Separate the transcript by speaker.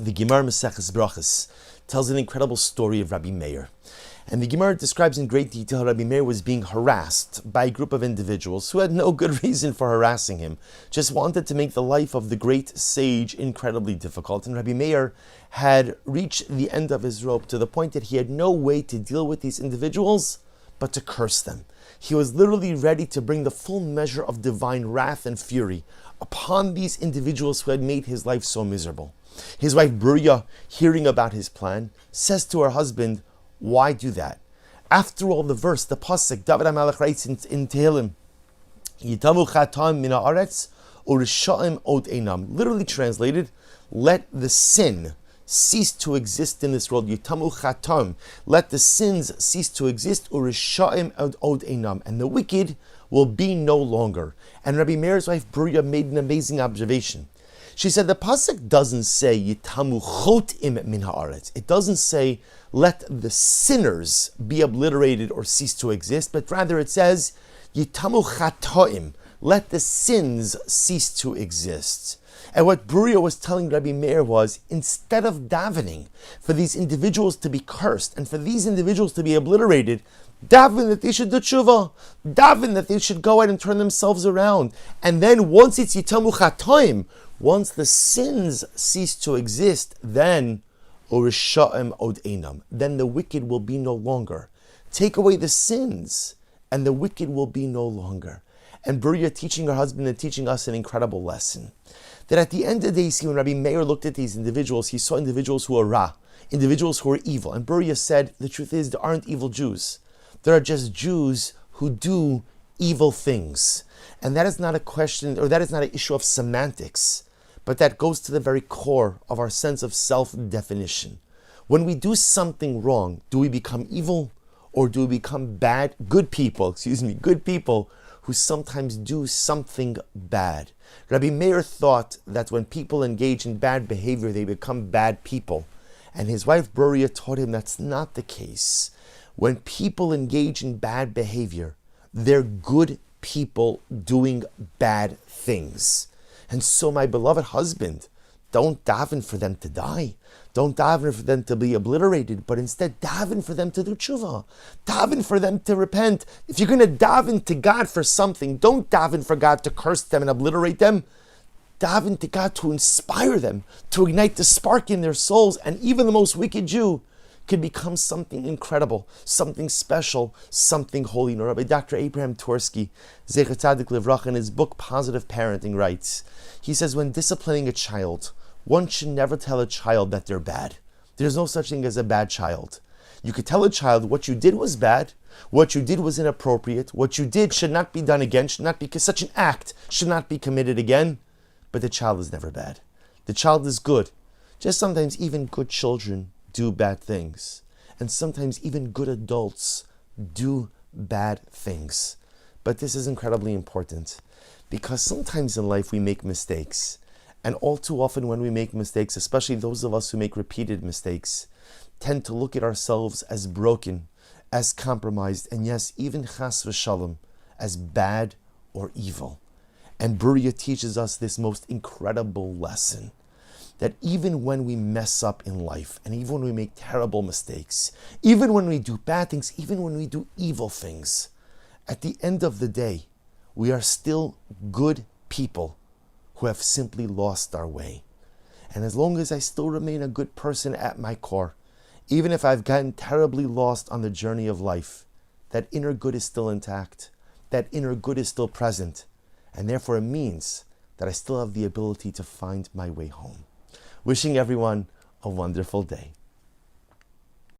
Speaker 1: The Gemara Maseches Brachos tells an incredible story of Rabbi Meir. And the Gemara describes in great detail how Rabbi Meir was being harassed by a group of individuals who had no good reason for harassing him, just wanted to make the life of the great sage incredibly difficult. And Rabbi Meir had reached the end of his rope to the point that he had no way to deal with these individuals but to curse them. He was literally ready to bring the full measure of divine wrath and fury upon these individuals who had made his life so miserable. His wife Bruria, hearing about his plan, says to her husband, "Why do that?" After all, the verse, the pasuk, David HaMelech writes in Tehillim, "Yitamu chatam min haaretz u'rishaim od einam." Literally translated, "Let the sin cease to exist in this world." Yitamu chatam, let the sins cease to exist. U'rishaim od einam, and the wicked will be no longer. And Rabbi Meir's wife Bruria made an amazing observation. She said the pasuk doesn't say Yitamu chotim min haaretz. It doesn't say let the sinners be obliterated or cease to exist, but rather it says Yitamu chatoim. Let the sins cease to exist. And what Bruria was telling Rabbi Meir was, instead of davening for these individuals to be cursed and for these individuals to be obliterated, daven that they should do tshuva, daven that they should go out and turn themselves around. And then once it's Yitamu chatoim, once the sins cease to exist, then Urisha'im od einam, then the wicked will be no longer. Take away the sins, and the wicked will be no longer. And Bruria teaching her husband and teaching us an incredible lesson. That at the end of the day, see, when Rabbi Meir looked at these individuals, he saw individuals who are ra, individuals who are evil. And Bruria said, the truth is, there aren't evil Jews. There are just Jews who do evil things. And that is not a question, or that is not an issue of semantics, but that goes to the very core of our sense of self-definition. When we do something wrong, do we become evil, or do we become good people who sometimes do something bad? Rabbi Meir thought that when people engage in bad behavior, they become bad people. And his wife Bruria taught him that's not the case. When people engage in bad behavior, they're good people doing bad things. And so, my beloved husband, don't daven for them to die. Don't daven for them to be obliterated, but instead daven for them to do tshuva. Daven for them to repent. If you're going to daven to God for something, don't daven for God to curse them and obliterate them. Daven to God to inspire them, to ignite the spark in their souls, and even the most wicked Jew could become something incredible, something special, something holy. And Rabbi Dr. Abraham Tversky, Zecher Tzadik Livracha, in his book Positive Parenting, writes, he says, when disciplining a child, one should never tell a child that they're bad. There's no such thing as a bad child. You could tell a child what you did was bad, what you did was inappropriate, what you did should not be done again, should not be, such an act should not be committed again, but the child is never bad. The child is good. Just sometimes even good children do bad things. And sometimes even good adults do bad things. But this is incredibly important because sometimes in life we make mistakes. And all too often when we make mistakes, especially those of us who make repeated mistakes, tend to look at ourselves as broken, as compromised, and yes, even chas v'shalom, as bad or evil. And Bruria teaches us this most incredible lesson, that even when we mess up in life, and even when we make terrible mistakes, even when we do bad things, even when we do evil things, at the end of the day, we are still good people who have simply lost our way. And as long as I still remain a good person at my core, even if I've gotten terribly lost on the journey of life, that inner good is still intact, that inner good is still present, and therefore it means that I still have the ability to find my way home. Wishing everyone a wonderful day.